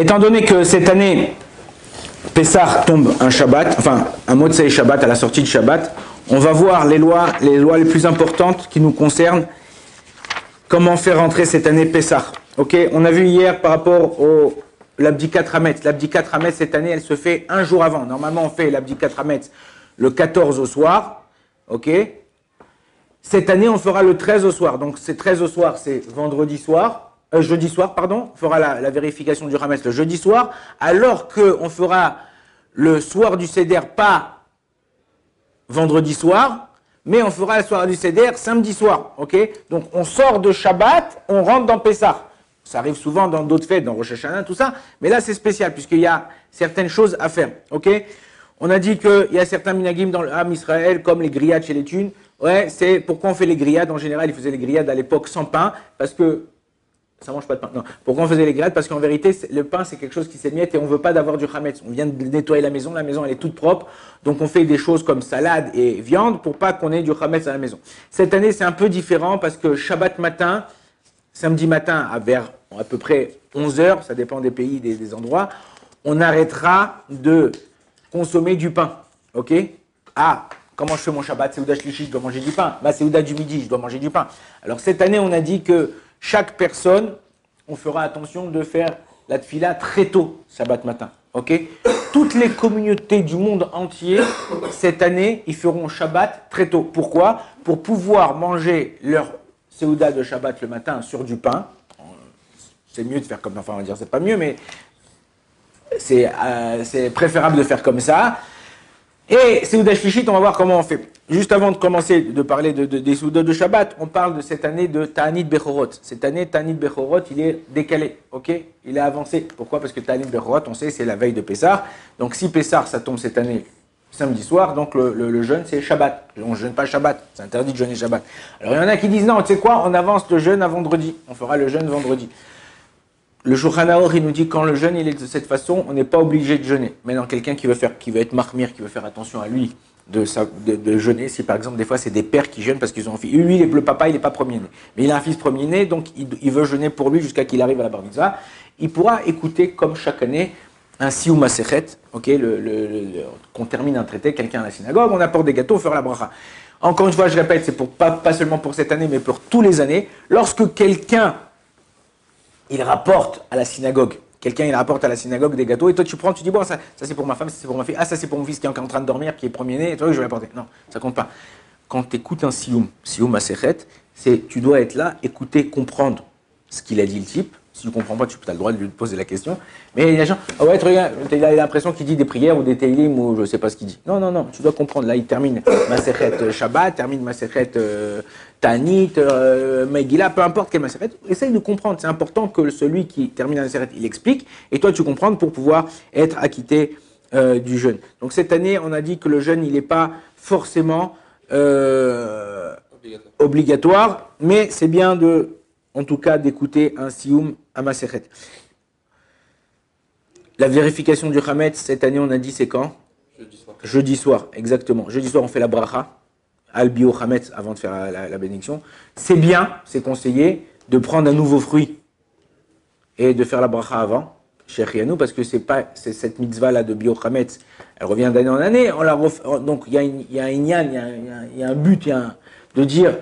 étant donné que cette année, Pessah tombe un Shabbat, enfin un Motsei Shabbat à la sortie de Shabbat, on va voir les lois les plus importantes qui nous concernent, comment faire rentrer cette année Pessah. Ok, on a vu hier par rapport au l'Abdikat Hametz. L'Abdikat Hametz cette année, elle se fait un jour avant. Normalement, on fait l'Abdikat Hametz le 14 au soir. Ok. Cette année, on fera le 13 au soir. Donc, c'est 13 au soir, c'est jeudi soir, pardon. On fera la vérification du Hametz le jeudi soir, alors qu'on fera le soir du Seder, pas vendredi soir, mais on fera le soir du Seder samedi soir. Ok. Donc, on sort de Shabbat, on rentre dans Pessah. Ça arrive souvent dans d'autres fêtes, dans Rosh Hashanah, tout ça. Mais là, c'est spécial, puisqu'il y a certaines choses à faire. Ok. On a dit qu'il y a certains minagim dans l'Am Israël, comme les grillades chez les thunes. Ouais, c'est pourquoi on fait les grillades. En général, ils faisaient les grillades à l'époque sans pain, parce que ça mange pas de pain. Non. Pourquoi on faisait les grillades? Parce qu'en vérité, le pain, c'est quelque chose qui s'émiette et on veut pas d'avoir du hametz. On vient de nettoyer la maison elle est toute propre. Donc on fait des choses comme salade et viande pour pas qu'on ait du hametz à la maison. Cette année, c'est un peu différent parce que Shabbat matin, samedi matin, vers à peu près 11h, ça dépend des pays, des endroits, on arrêtera de consommer du pain. Ok? Ah, comment je fais mon Shabbat? Seouda Shlishi, je dois manger du pain. Bah, Seouda du midi, je dois manger du pain. Alors cette année, on a dit que chaque personne, on fera attention de faire la tfila très tôt, Shabbat matin. Ok? Toutes les communautés du monde entier, cette année, ils feront Shabbat très tôt. Pourquoi? Pour pouvoir manger leur Seouda de Shabbat le matin sur du pain. C'est mieux de faire comme, enfin on va dire c'est pas mieux, mais c'est préférable de faire comme ça. Et Seouda Shlichit, on va voir comment on fait. Juste avant de commencer de parler des Seouda de Shabbat, on parle de cette année de Ta'anit Bechorot. Cette année, Ta'anit Bechorot, il est décalé, ok? Il est avancé. Pourquoi? Parce que Ta'anit Bechorot, on sait, c'est la veille de Pessah. Donc si Pessah, ça tombe cette année samedi soir, donc le jeûne, c'est Shabbat. On ne jeûne pas Shabbat, c'est interdit de jeûner Shabbat. Alors il y en a qui disent, non, tu sais quoi, on avance le jeûne à vendredi. On fera le jeûne vendredi. Le Shulchan Aruch, il nous dit quand le jeûne il est de cette façon, on n'est pas obligé de jeûner. Maintenant, quelqu'un qui veut être mahmir, qui veut faire attention à lui de jeûner, si par exemple des fois c'est des pères qui jeûnent parce qu'ils ont un fils. Lui, le papa, il n'est pas premier-né, mais il a un fils premier-né, donc il veut jeûner pour lui jusqu'à qu'il arrive à la bar mitzvah. Il pourra écouter comme chaque année un Siyum Masechet, ok, qu'on termine un traité, quelqu'un à la synagogue, on apporte des gâteaux, on fera la bracha. Encore une fois, je répète, c'est pour pas seulement pour cette année, mais pour tous les années. Lorsque quelqu'un il rapporte à la synagogue. Quelqu'un, il rapporte à la synagogue des gâteaux, et toi, tu prends, tu dis, bon, ça c'est pour ma femme, ça c'est pour ma fille, ah, ça c'est pour mon fils qui est encore en train de dormir, qui est premier-né, et toi, je vais l'apporter. Non, ça compte pas. Quand tu écoutes un Siyum Masechet, tu dois être là, écouter, comprendre ce qu'il a dit le type. Si tu ne comprends pas, tu as le droit de lui poser la question. Mais il y a des gens, ah ouais, regarde, il a l'impression qu'il dit des prières ou des teilim ou je ne sais pas ce qu'il dit. Non, non, non, tu dois comprendre. Là, il termine Masechet Shabbat, termine Masechet Ta'anit, Megillah, peu importe quel Masechet. Essaye de comprendre. C'est important que celui qui termine la Masechet, il explique. Et toi, tu comprends pour pouvoir être acquitté du jeûne. Donc cette année, on a dit que le jeûne, il n'est pas forcément obligatoire, mais c'est bien en tout cas d'écouter un Siyum à Masechet. La vérification du Hametz, cette année, on a dit c'est quand? Jeudi soir. Jeudi soir, exactement. Jeudi soir, on fait la bracha, al bio Hametz, avant de faire la bénédiction. C'est bien, c'est conseillé, de prendre un nouveau fruit et de faire la bracha avant, chez Rianou, parce que c'est cette mitzvah-là de bio Hametz, elle revient d'année en année. Donc, il y a un inyan, il y a un but, de dire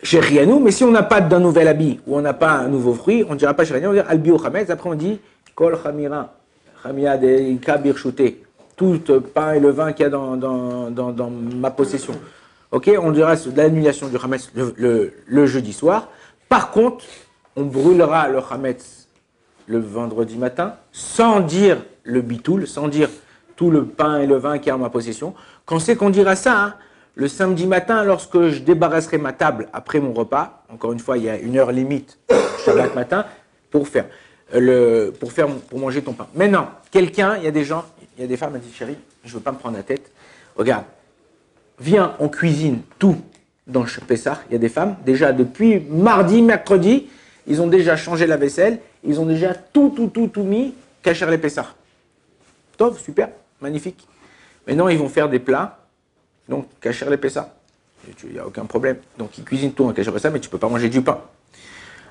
chez Rianou, mais si on n'a pas d'un nouvel habit ou on n'a pas un nouveau fruit, on ne dira pas chez Rianou, on va dire al bio Hametz, après on dit kol chamira, chamia de kabir shouté, tout pain et le vin qu'il y a dans ma possession. Ok, on dira l'annulation du Hametz le jeudi soir. Par contre, on brûlera le Hametz le vendredi matin, sans dire le bitoul, sans dire tout le pain et le vin qui est en ma possession. Quand c'est qu'on dira ça, hein, le samedi matin, lorsque je débarrasserai ma table après mon repas, encore une fois, il y a une heure limite, Shabbat matin, pour manger ton pain. Maintenant, il y a des gens, il y a des femmes qui disent, chérie, je ne veux pas me prendre la tête. Regarde, viens, on cuisine tout dans le Pessah. Il y a des femmes, déjà depuis mardi, mercredi, ils ont déjà changé la vaisselle, ils ont déjà tout mis, cacher les Pessah. Top, super, magnifique. Maintenant, ils vont faire des plats, donc cacher les Pessah. Il n'y a aucun problème. Donc, ils cuisinent tout en cacher les Pessah, mais tu ne peux pas manger du pain.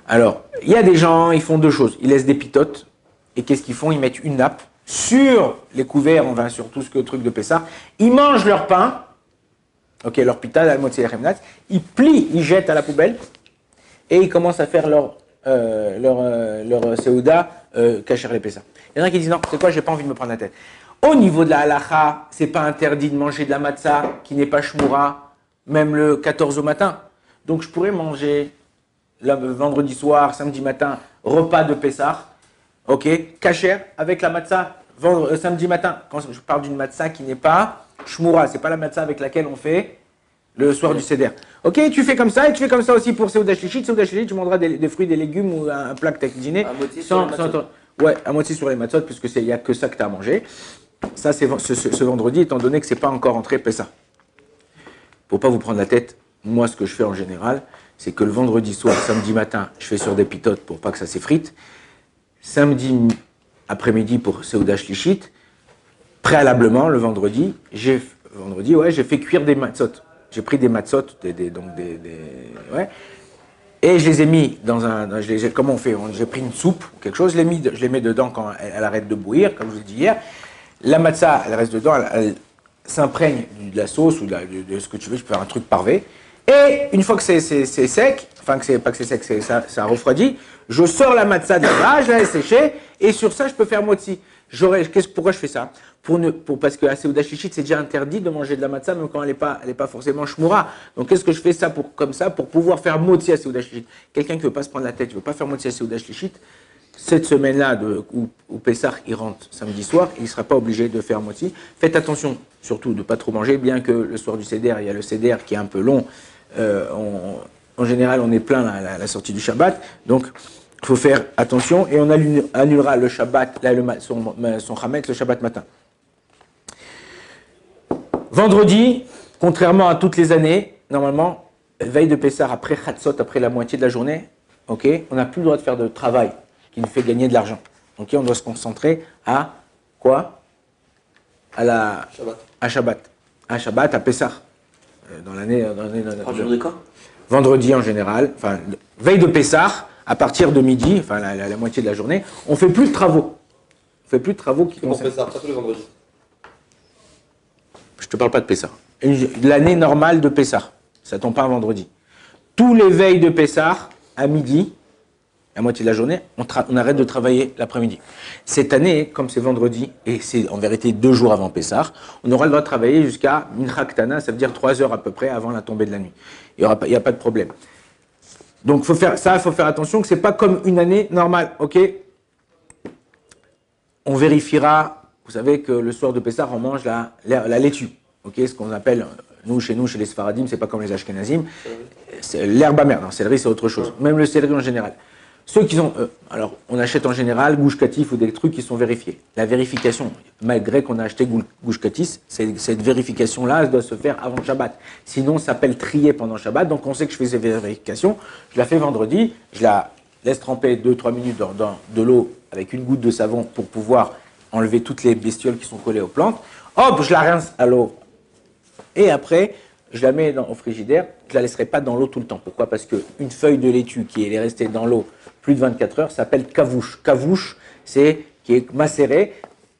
Alors, il y a des gens, ils font deux choses. Ils laissent des pitotes, et qu'est-ce qu'ils font? Ils mettent une nappe sur les couverts, on va sur tout ce que truc de Pessah. Ils mangent leur pain, ok, leur pita, la moitié remnat, ils plient, ils jettent à la poubelle, et ils commencent à faire leur Seouda, cacher les Pessah. Il y en a qui disent non, c'est quoi, j'ai pas envie de me prendre la tête. Au niveau de la halacha, c'est pas interdit de manger de la matzah qui n'est pas shmoura, même le 14 au matin. Donc je pourrais manger le vendredi soir, samedi matin, repas de Pessah, ok, kasher avec la matzah samedi matin. Quand je parle d'une matzah qui n'est pas shmoura, c'est pas la matzah avec laquelle on fait le soir du seder. Ok, tu fais comme ça et tu fais comme ça aussi pour Seuda Shlichit. Seuda Shlichit, tu mangeras des fruits, des légumes ou un plat que tu as cuisiné. À moitié sur les matzot. Ouais, à moitié sur les matzot, puisque il n'y a que ça que tu as à manger. Ça, c'est ce vendredi, étant donné que c'est pas encore entré Pessah. Pour pas vous prendre la tête, moi, ce que je fais en général, c'est que le vendredi soir, samedi matin, je fais sur des pitotes pour pas que ça s'effrite. Samedi après-midi pour Seuda Shlichit. Préalablement, le vendredi, j'ai fait cuire des matzot. J'ai pris des matzot, ouais, et je les ai mis dans un. Comment on fait? J'ai pris une soupe ou quelque chose, je les mets dedans quand elle arrête de bouillir, comme je vous ai dit hier. La matzah, elle reste dedans, elle s'imprègne de la sauce ou de ce que tu veux, je peux faire un truc parvé. Et une fois que c'est sec, enfin que c'est pas que c'est sec, ça refroidit, je sors la matzah de là-bas, je la laisse sécher, et sur ça je peux faire motzi. Pourquoi je fais ça? Parce que à Seuda Shlichit, c'est déjà interdit de manger de la matzah, même quand elle n'est pas forcément shmoura. Donc qu'est-ce que je fais ça comme ça pour pouvoir faire motzi à Seuda Shlichit? Quelqu'un qui ne veut pas se prendre la tête, qui ne veut pas faire motzi à Seuda Shlichit, cette semaine-là où Pessah il rentre samedi soir, il ne sera pas obligé de faire motzi. Faites attention surtout de ne pas trop manger, bien que le soir du seder, il y a le seder qui est un peu long. En général, on est plein à la sortie du Shabbat, donc il faut faire attention et on annulera le Shabbat, son Hametz le Shabbat matin. Vendredi, contrairement à toutes les années, normalement, veille de Pessah, après Chatzot, après la moitié de la journée, okay, on n'a plus le droit de faire de travail qui nous fait gagner de l'argent. Okay, on doit se concentrer à quoi? À Shabbat. À Shabbat, à Pessah. Dans l'année. Vendredi en général, enfin, veille de Pessah, à partir de midi, enfin la moitié de la journée, on ne fait plus de travaux. On ne fait plus de travaux qui concernent. Pessah, pas tous les vendredis. Je ne te parle pas de Pessah. L'année normale de Pessah, ça ne tombe pas un vendredi. Tous les veilles de Pessah, à midi, la moitié de la journée, on arrête de travailler l'après-midi. Cette année, comme c'est vendredi, et c'est en vérité 2 jours avant Pessah, on aura le droit de travailler jusqu'à Mincha Ktana, ça veut dire 3 heures à peu près avant la tombée de la nuit. Il n'y a pas de problème. Donc il faut faire attention que ce n'est pas comme une année normale, ok? On vérifiera, vous savez que le soir de Pessah, on mange la laitue, ok? Ce qu'on appelle, chez les Sfaradim, c'est pas comme les Ashkenazim, c'est l'herbe amère. Non, céleri, c'est autre chose. Même le céleri en général. Ceux qui ont, alors on achète en général Gouche Katif ou des trucs qui sont vérifiés. La vérification, malgré qu'on a acheté Gouche Katif, cette vérification-là, elle doit se faire avant Shabbat. Sinon, ça s'appelle trier pendant Shabbat. Donc on sait que je fais ces vérifications. Je la fais vendredi, je la laisse tremper 2-3 minutes dans de l'eau avec une goutte de savon pour pouvoir enlever toutes les bestioles qui sont collées aux plantes. Hop, je la rince à l'eau. Et après, je la mets au frigidaire. Je ne la laisserai pas dans l'eau tout le temps. Pourquoi? Parce qu'une feuille de laitue qui est restée dans l'eau plus de 24 heures s'appelle kavouche. Kavouche, c'est qui est macéré.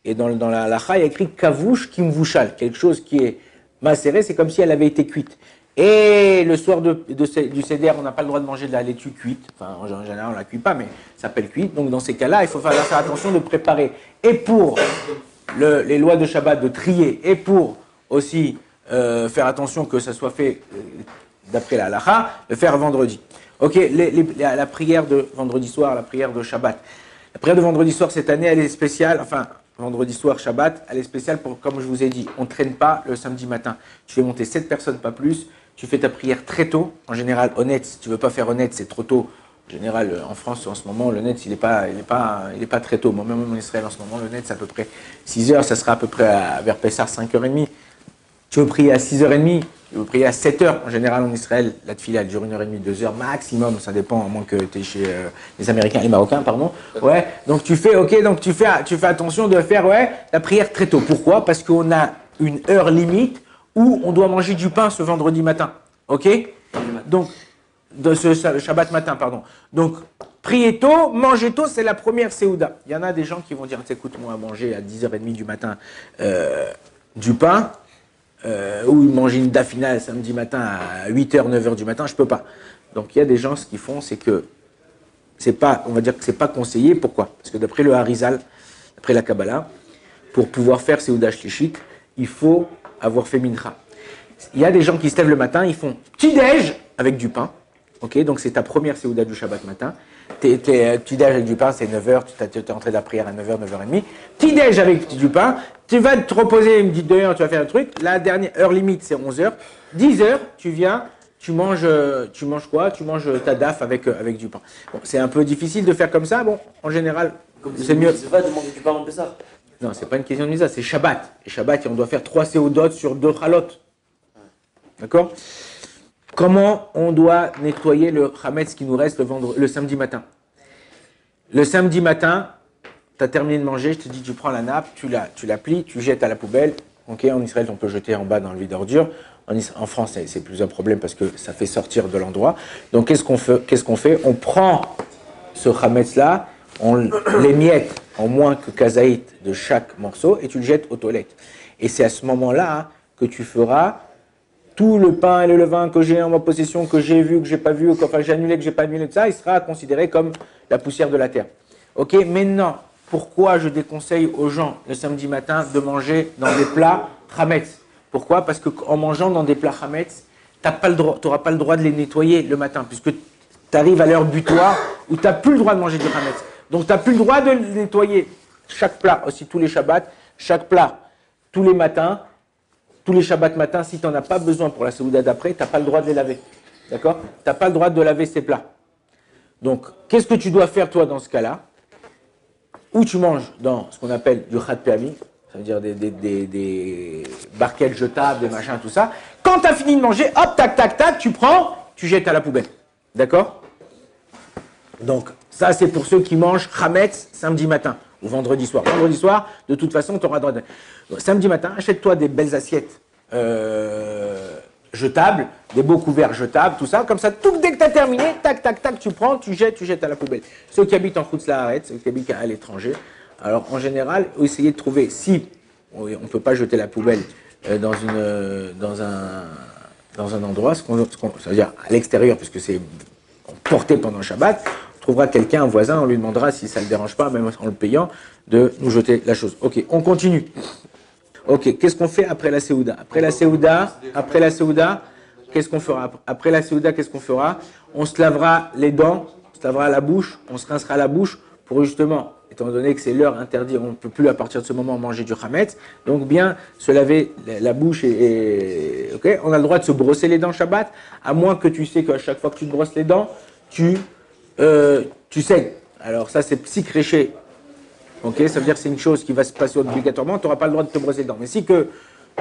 Et dans la halacha, il y a écrit kavouche kimvouchal. Quelque chose qui est macéré, c'est comme si elle avait été cuite. Et le soir du seder, on n'a pas le droit de manger de la laitue cuite. Enfin, en général, on ne la cuit pas, mais ça s'appelle cuite. Donc, dans ces cas-là, il faut faire attention de préparer. Et pour les lois de Shabbat, de trier, et pour aussi faire attention que ça soit fait d'après la halacha, le faire vendredi. Ok, la prière de vendredi soir, la prière de Shabbat. La prière de vendredi soir, cette année, elle est spéciale. Enfin, vendredi soir, Shabbat, elle est spéciale pour, comme je vous ai dit, on ne traîne pas le samedi matin. Tu fais monter 7 personnes, pas plus. Tu fais ta prière très tôt. En général, honnête, si tu ne veux pas faire honnête, c'est trop tôt. En général, en France, en ce moment, le net, il n'est pas très tôt. Moi-même en Israël, en ce moment, le net, c'est à peu près 6 heures. Ça sera à peu près vers Pessah, 5h30. Tu veux prier à 6h30, tu veux prier à 7h. En général, en Israël, la tefila, elle dure 1h30, 2h maximum. Ça dépend, à moins que tu es chez les Américains, les Marocains, pardon. Ouais, donc tu fais attention de faire la prière très tôt. Pourquoi? Parce qu'on a une heure limite où on doit manger du pain ce vendredi matin. Ok? Donc, de ce Shabbat matin, pardon. Donc, prier tôt, manger tôt, c'est la première Séouda. Il y en a des gens qui vont dire, écoute, moi, manger à 10h30 du matin du pain, ou manger une dafina samedi matin à 8h, 9h du matin, je peux pas. Donc il y a des gens, ce qu'ils font, c'est que c'est pas, on va dire que c'est pas conseillé. Pourquoi? Parce que d'après le Harizal, d'après la Kabbalah, pour pouvoir faire Séouda Shlichit, il faut avoir fait mincha. Il y a des gens qui se lèvent le matin, ils font petit-déj avec du pain. Ok, donc c'est ta première Séouda du Shabbat matin. Petit-déj avec du pain, c'est 9h, tu es entré de la prière à 9h, 9h30. Petit-déj avec du pain, tu vas te reposer une petite demi-heure, tu vas faire un truc. La dernière heure limite, c'est 11h. 10h, tu viens, tu manges quoi? Tu manges ta daf avec du pain. Bon, c'est un peu difficile de faire comme ça. Bon, en général, c'est mieux. C'est pas de manger du pain en Pessah. Non, c'est pas une question de misa, c'est Shabbat. Et Shabbat, on doit faire 3 séoudot sur 2 chalot. D'accord? Comment on doit nettoyer le chametz qui nous reste le samedi matin? Le samedi matin, tu as terminé de manger, je te dis, tu prends la nappe, tu la plies, tu jettes à la poubelle. Okay, en Israël, on peut jeter en bas dans le vide d'ordures. En France, c'est plus un problème parce que ça fait sortir de l'endroit. Donc, qu'est-ce qu'on fait? On prend ce chametz-là, on l'émiette en moins que kazaït de chaque morceau et tu le jettes aux toilettes. Et c'est à ce moment-là que tu feras tout le pain et le levain que j'ai en ma possession, que j'ai vu, que j'ai pas vu, enfin j'ai annulé, que j'ai pas annulé, tout ça, il sera considéré comme la poussière de la terre. Ok, maintenant, pourquoi je déconseille aux gens le samedi matin de manger dans des plats chametz? Pourquoi? Parce qu'en mangeant dans des plats chametz, tu n'auras pas le droit de les nettoyer le matin, puisque tu arrives à l'heure butoir où tu n'as plus le droit de manger du chametz. Donc tu n'as plus le droit de le nettoyer. Chaque plat, aussi tous les Shabbats, chaque plat, tous les matins, tous les Shabbats matins, si tu n'en as pas besoin pour la Séouda d'après, tu n'as pas le droit de les laver. D'accord? Tu n'as pas le droit de laver ces plats. Donc, qu'est-ce que tu dois faire toi dans ce cas-là? Ou tu manges dans ce qu'on appelle du Khat Pe'ami, ça veut dire des barquettes jetables, des machins, tout ça. Quand tu as fini de manger, hop, tac, tac, tac, tu prends, tu jettes à la poubelle. D'accord? Donc, ça, c'est pour ceux qui mangent chametz samedi matin ou vendredi soir. Vendredi soir, de toute façon, tu auras droit de... Samedi matin, achète-toi des belles assiettes jetables, des beaux couverts jetables, tout ça. Comme ça, tout dès que tu as terminé, tac, tac, tac, tu prends, tu jettes à la poubelle. Ceux qui habitent en Khoutzlaharetz, ceux qui habitent à l'étranger, alors en général, essayez de trouver, si on ne peut pas jeter la poubelle dans un endroit, c'est-à-dire à l'extérieur, puisque c'est porté pendant le Shabbat, on trouvera quelqu'un, un voisin, on lui demandera si ça ne le dérange pas, même en le payant, de nous jeter la chose. Ok, on continue. Ok, qu'est-ce qu'on fait après la Séouda? Après la Séouda, qu'est-ce qu'on fera? Après la Séouda, qu'est-ce qu'on fera? On se lavera les dents, on se lavera la bouche, on se rincera la bouche pour justement, étant donné que c'est l'heure interdite, on ne peut plus à partir de ce moment manger du chametz, donc bien se laver la bouche ok, on a le droit de se brosser les dents Shabbat, à moins que tu sais qu'à chaque fois que tu te brosses les dents, tu saignes. Alors ça c'est psychréché. Ok, ça veut dire que c'est une chose qui va se passer obligatoirement, tu n'auras pas le droit de te brosser les dents. Mais si que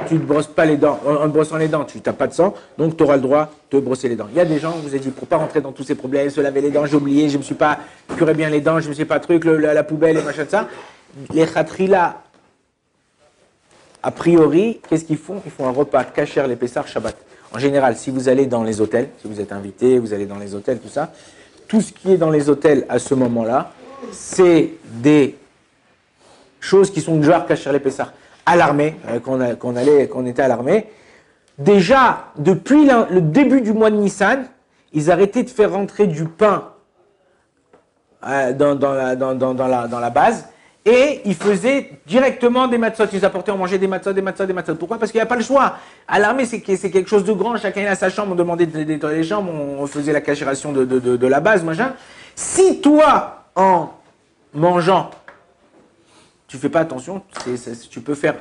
tu ne te brosses pas les dents, en te brossant les dents, tu n'as pas de sang, donc tu auras le droit de te brosser les dents. Il y a des gens, je vous ai dit, pour ne pas rentrer dans tous ces problèmes, se laver les dents, j'ai oublié, je ne me suis pas curé bien les dents, je ne me suis pas truc, la poubelle et machin de ça. Les khatrila, a priori, qu'est-ce qu'ils font? Ils font un repas kasher les Pessar Shabbat. En général, si vous allez dans les hôtels, si vous êtes invité, vous allez dans les hôtels, tout ça, tout ce qui est dans les hôtels à ce moment-là, c'est des choses qui sont de genre kasher les Pessar. À l'armée, qu'on était à l'armée. Déjà, depuis le début du mois de Nissan, ils arrêtaient de faire rentrer du pain dans la base et ils faisaient directement des matzot. Ils apportaient, on mangeait des matzot. Pourquoi? Parce qu'il n'y a pas le choix. À l'armée, c'est quelque chose de grand. Chacun a sa chambre. On demandait de nettoyer les chambres. On faisait la cachération de la base, machin. Si toi, en mangeant, tu fais pas attention, tu peux faire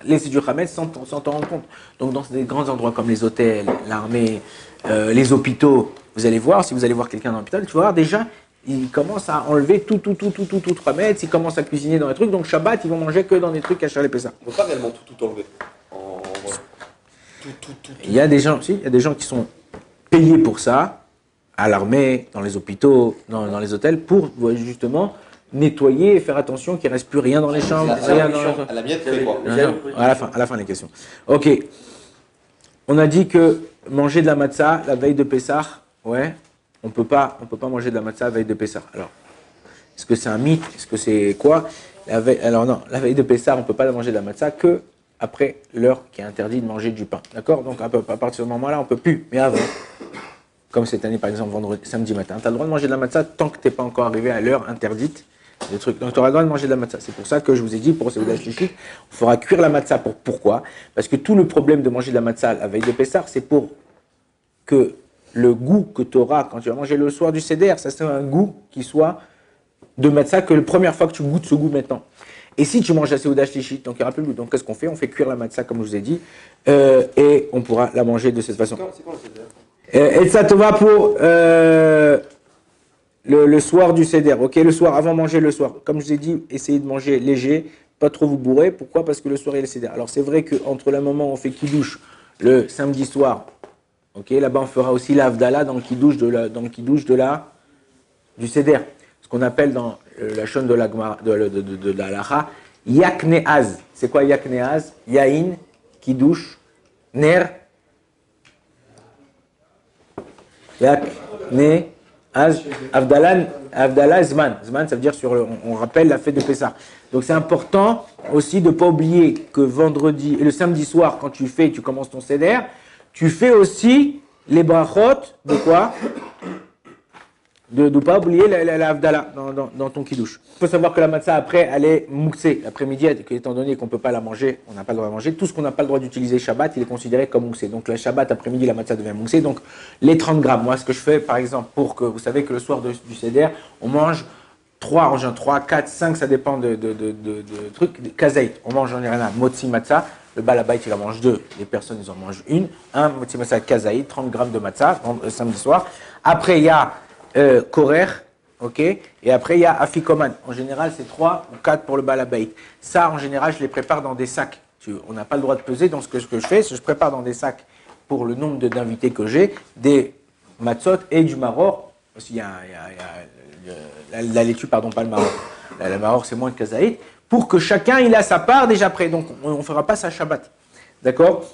laisser du chametz sans t'en rendre compte. Donc dans des grands endroits comme les hôtels, l'armée, les hôpitaux, vous allez voir, si vous allez voir quelqu'un dans l'hôpital, tu vas voir déjà, ils commencent à enlever tout chametz, ils commencent à cuisiner dans les trucs, donc Shabbat, ils vont manger que dans des trucs kasher les Pessah. On ne peut pas réellement tout enlever. Il y a des gens qui sont payés pour ça, à l'armée, dans les hôpitaux, dans les hôtels, pour justement nettoyer et faire attention qu'il ne reste plus rien dans les chambres. À la miette, c'est quoi? À la fin, les questions. Ok. On a dit que manger de la matzah la veille de Pessah, ouais. on peut pas manger de la matzah la veille de Pessah. Alors, est-ce que c'est un mythe? Est-ce que c'est quoi? Alors non, la veille de Pessah, on ne peut pas manger de la matzah que après l'heure qui est interdit de manger du pain. D'accord? Donc à partir de ce moment-là, on ne peut plus. Mais avant, comme cette année par exemple, samedi matin, tu as le droit de manger de la matzah tant que tu n'es pas encore arrivé à l'heure interdite. Des trucs. Donc tu auras le droit de manger de la matzah. C'est pour ça que je vous ai dit, pour Seudah Shlichit, on fera cuire la matzah. Pourquoi? Parce que tout le problème de manger de la matzah la veille de Pessah, c'est pour que le goût que tu auras quand tu vas manger le soir du Seder, ça c'est un goût qui soit de matzah que la première fois que tu goûtes ce goût maintenant. Et si tu manges la Seudah Shlichit, donc il n'y aura plus de goût. Donc qu'est-ce qu'on fait? On fait cuire la matzah comme je vous ai dit, et on pourra la manger de cette façon. C'est quoi le Seder? Et ça te va pour le soir du Seder, ok? Le soir, avant de manger le soir. Comme je vous ai dit, essayez de manger léger, pas trop vous bourrer. Pourquoi? Parce que le soir il y a le Seder. Alors c'est vrai qu'entre le moment où on fait Kiddush le samedi soir, ok, là-bas on fera aussi la Havdalah dans le Kiddush du Seder. Ce qu'on appelle dans la chaîne de la Halacha, Yakneaz. C'est quoi Yakneaz? Yain, Kiddush, Ner, Yakneaz, Havdalah, Zman. Zman, ça veut dire on rappelle la fête de Pessah. Donc c'est important aussi de ne pas oublier que vendredi et le samedi soir, quand tu commences ton Seder, tu fais aussi les brachot de quoi? De ne pas oublier la Havdalah dans ton kiddush. Il faut savoir que la matzah après, elle est moussée. L'après-midi, étant donné qu'on ne peut pas la manger, on n'a pas le droit de manger. Tout ce qu'on n'a pas le droit d'utiliser Shabbat, il est considéré comme moussé. Donc le Shabbat après-midi, la matzah devient moussée. Donc les 30 grammes. Moi, ce que je fais, par exemple, pour que vous savez que le soir du Seder, on mange 3, 4, 5, ça dépend de trucs. Kazaït, on mange en général motzi matzah. Le balabait, il en mange 2. Les personnes, ils en mangent une. Un motzi matzah kazaït, 30 grammes de matzah, samedi soir. Après, il y a korer, ok, et après il y a afikoman. En général, c'est 3 ou 4 pour le balabait. Ça, en général, je les prépare dans des sacs. On n'a pas le droit de peser, donc ce que je fais, c'est que je prépare dans des sacs pour le nombre d'invités que j'ai, des matzot et du maror. Aussi, il y a la laitue, pardon, pas le maror. La maror, c'est moins de kazaït. Pour que chacun, il a sa part déjà prêt. Donc, on ne fera pas ça Shabbat. D'accord?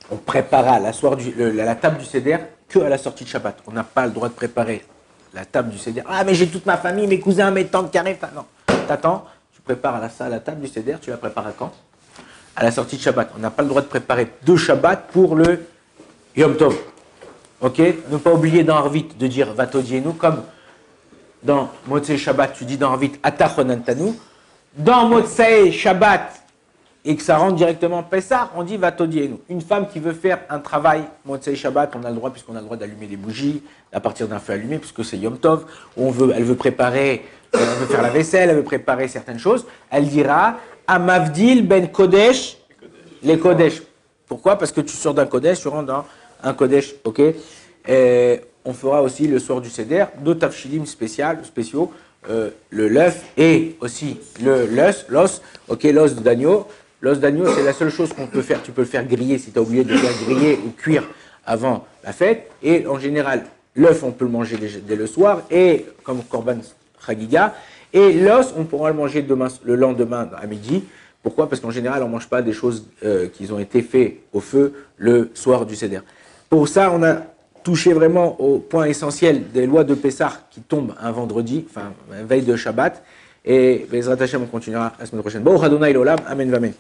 On préparera la table du Seder que à la sortie de Shabbat. On n'a pas le droit de préparer la table du Seder. Ah, mais j'ai toute ma famille, mes cousins, mes tantes qui arrivent. Non, t'attends, tu prépares la table du Seder, tu la prépares à quand? À la sortie de Shabbat. On n'a pas le droit de préparer 2 Shabbats pour le Yom Tov. Ok? Ne pas oublier dans Arvit de dire Vatodienu, comme dans Motzei Shabbat, tu dis dans Arvit Atachonantanu. Dans Motzei Shabbat, et que ça rentre directement Pessah, on dit Vatodienu. Une femme qui veut faire un travail, Motzei Shabbat, on a le droit, puisqu'on a le droit d'allumer des bougies, à partir d'un feu allumé, puisque c'est Yom Tov, où elle veut préparer, elle veut faire la vaisselle, elle veut préparer certaines choses, elle dira Amavdil ben Kodesh, les Kodesh. Pourquoi? Parce que tu sors d'un Kodesh, tu rentres dans un Kodesh, ok? Et on fera aussi le soir du Seder, 2 tafshilim spéciaux, le l'œuf et aussi l'os, ok, l'os d'agneau. L'os d'agneau, c'est la seule chose qu'on peut faire. Tu peux le faire griller si tu as oublié de le faire griller ou cuire avant la fête. Et en général, l'œuf, on peut le manger dès le soir, et comme Korban Chagiga. Et l'os, on pourra le manger le lendemain à midi. Pourquoi? Parce qu'en général, on ne mange pas des choses qui ont été faites au feu le soir du Seder. Pour ça, on a touché vraiment au point essentiel des lois de Pessah qui tombent un vendredi, enfin, veille de Shabbat. Et Bezrat Hashem, on continuera la semaine prochaine. Baruch Adonai l'olam, amen, amen.